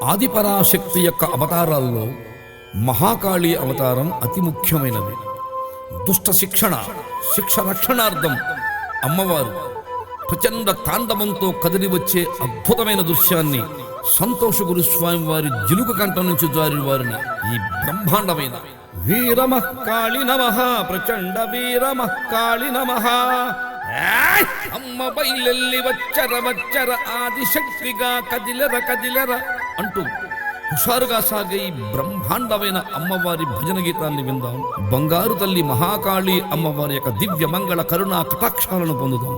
ఆదిపరాశక్తి యొక్క అవతారాల్లో మహాకాళి అవతారం అతి ముఖ్యమైనది. దుష్ట శిక్ష రక్షణార్థం అమ్మవారు ప్రచండ తాండవంతో కదిలి వచ్చే అద్భుతమైన దృశ్యాన్ని సంతోష గురుస్వామి వారి జిలుక కంఠం నుంచి జారి వారిని ఈ బ్రహ్మాండమైన వీరమః కాళి నమః ప్రచండ వీరమః కాళి నమః అమ్మ బయలెల్లి వచ్చర ఆదిశక్తిగా కదిలర అంటూ హుషారుగా సాగే ఈ బ్రహ్మాండమైన అమ్మవారి భజన గీతాన్ని విందాం. బంగారు తల్లి మహాకాళి అమ్మవారి యొక్క దివ్య మంగళ కరుణా కటాక్షాలను పొందుదాం.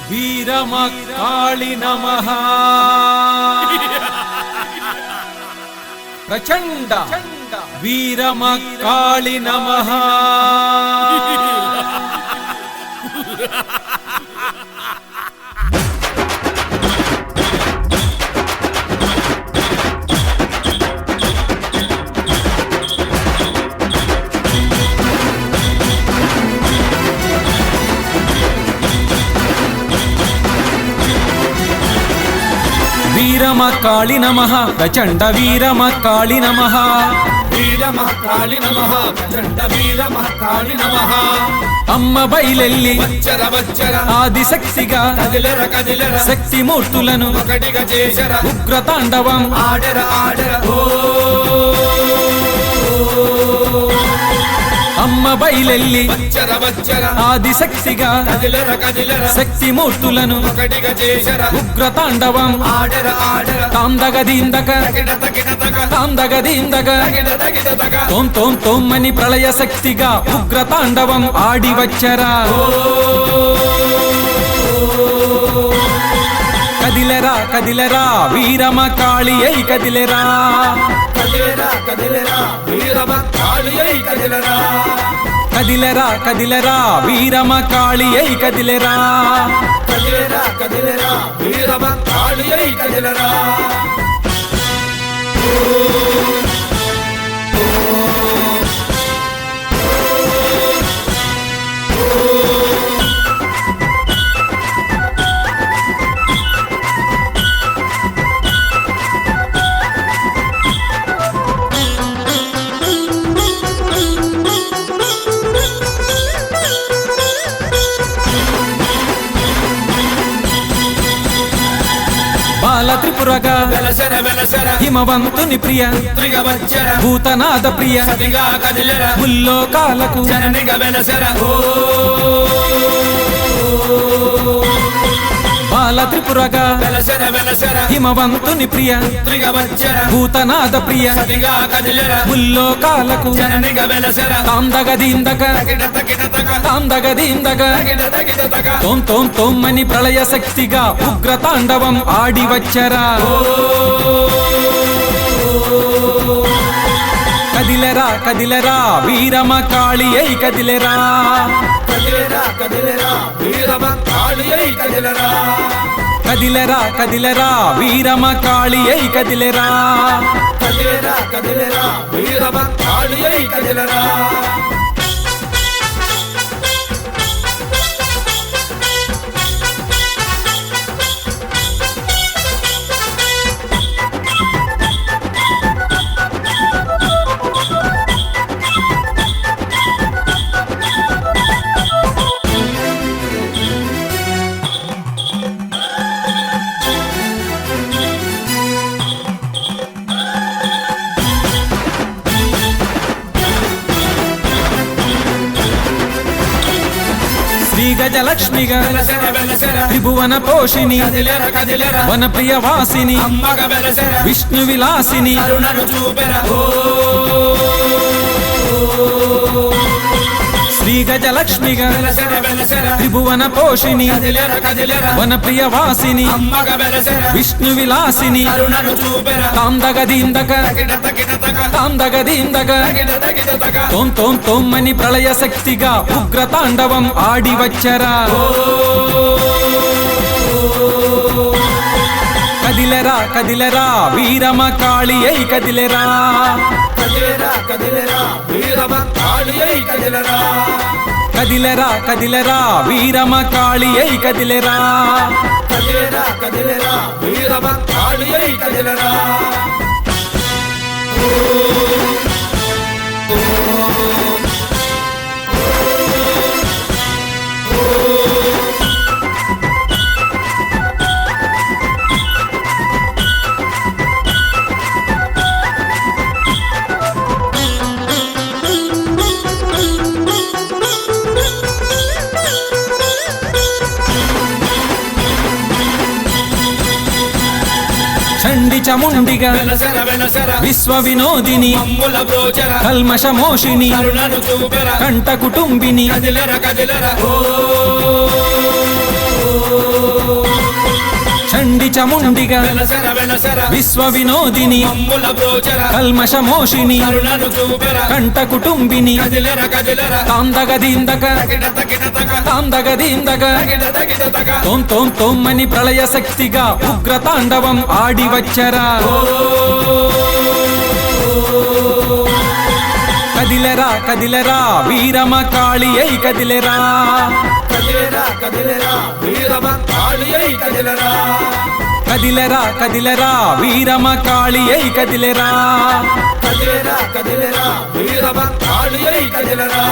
వీరమః కాళి నమః ప్రచండ వీరమః కాళి నమః వీరమః కాళి నమః ప్రచండ వీరమః కాళి నమః వీరమః కాళి నమః ప్రచండ వీరమః కాళి నమః అమ్మ బయలెల్లి వచ్చర ఆదిశక్తిగా కదిలర శక్తి మూర్తులను ఒకటిగా చేసర ఉగ్రతాండవం ఆడర ఓ అమ్మ బయలెల్లి వచ్చర ఆదిశక్తిగా కదిలర శక్తి మూర్తులను ఒకటిగా చేసర ఉగ్రతాండవం ఆడర తాందగదీందక తాందగదీందక తోం తోం తోమ్మని ప్రళయ శక్తిగా ఉగ్రతాండవం ఆడి వచ్చరా కదిలరా వీరమః కాళి అయి కదిలరా వీరమః కాళి అయి కదిలరా కదిలరా వీరమః కాళి అయి కదిలరా వీరమః కాళి అయి కదిలరా బాల త్రిపురగా హిమవంతుని ప్రియ భూతనాద ప్రియ ముల్లోకాలకు బాల త్రిపురగా హిమవంతుని ప్రియ భూతనాద ప్రియ ముల్లోకాలకు తాందగదీందక తోం తోం తోమ్మని ప్రళయ శక్తిగా ఉగ్రతాండవం ఆడి వచ్చరా కదిలరా వీరమః కాళి అయి కదిలరా కదిలెరా కదిలెరా వీరమ కాళి అయి కదిలెరా కదిలేరా కదిలేరా వీరమ కాళి అయి కదిలేరా గజలక్ష్మిగా త్రిభువన పోషిణి వన ప్రియ వాసిని విష్ణు విలాసిని శ్రీ గజలక్ష్మిగా త్రిభువన పోషిణి వన ప్రియ వాసిని విష్ణు విలాసిని తాందగదీందక తాందగదీందక తోం తోం తోమ్మని ప్రళయ శక్తిగా ఉగ్ర తాండవం ఆడి వచ్చరా కదిలెరా కదిలెరా వీరమ కాళి అయి కదిలెరా కదిలేరా కదిలేరా వీరమ కాళి అయి కదిలేరా కదిలెరా కదిలెరా వీరమ కాళి అయి కదిలెరా కదిలేరా కదిలేరా వీరమ కాళి అయి కదిలేరా చండి చముండిగా విశ్వ వినోదిని కల్మష మోషిని కంట కుటుంబిని చండి చముండిగా విశ్వ వినోదిని కల్మష మోషిని కంట కుటుంబిని తాందగదీందక తాందగదీందక తోం తోం తోమ్మని ప్రళయ శక్తిగా ఉగ్ర తాండవం ఆడి వచ్చరా కదిలెరా కదిలెరా వీరమ కాళి అయి కదిలెరా కదిలేరా కదిలేరా వీరమ కాళి అయి కదిలేరా కదిలెరా కదిలెరా వీరమ కాళి అయి కదిలెరా కదిలేరా కదిలేరా వీరమ కాళి అయి కదిలేరా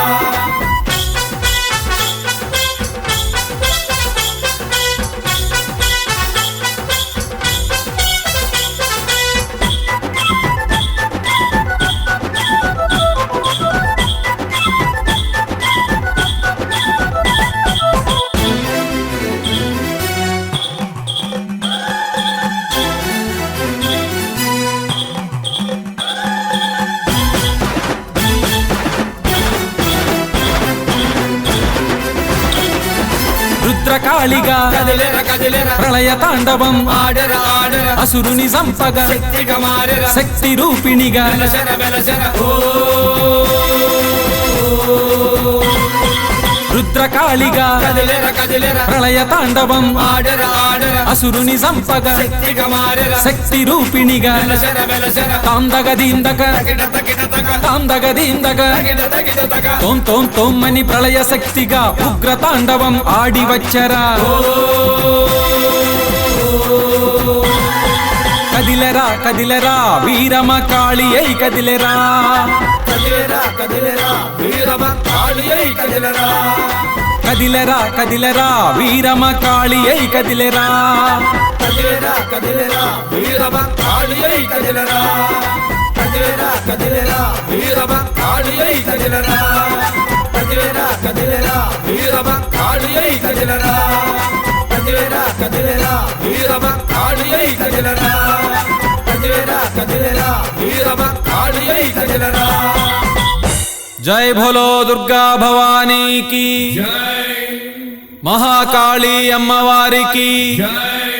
రుద్రకాళిగా ప్రళయ తాండవం అసురుని సంపగా శక్తి రూపిణిగా రుద్రకాళిగా ప్రళయ తాండవం అసురుని సంపగా శక్తి రూపిణిగా తాందగదీందక తాందగదీందక తోం తోం తోమ్మని ప్రళయ శక్తిగా ఉగ్ర తాండవం ఆడి వచ్చరా కదిలెరా కదిలెరా వీరమ కాళి అయి కదిలెరా కదిలేరా కదిలేరా వీరమ కాళి అయి కదిలేరా కదిలెరా కదిలెరా వీరమ కాళి అయి కదిలెరా కదిలేరా కదిలేరా వీరమ కాళి అయి కదిలేరా కదిలేరా కదిలేరా వీరమ కాళి అయి కదిలేరా కదిలేరా కదిలేరా వీరమ కాళి అయి కదిలేరా కదిలేరా కదిలేరా వీరమ కాళి అయి కదిలేరా కదిలేరా కదిలేరా వీరమ కాళి అయి కదిలేరా జై భోలో దుర్గా భవానీకి జై మహాకాళీ అమ్మవారికి జై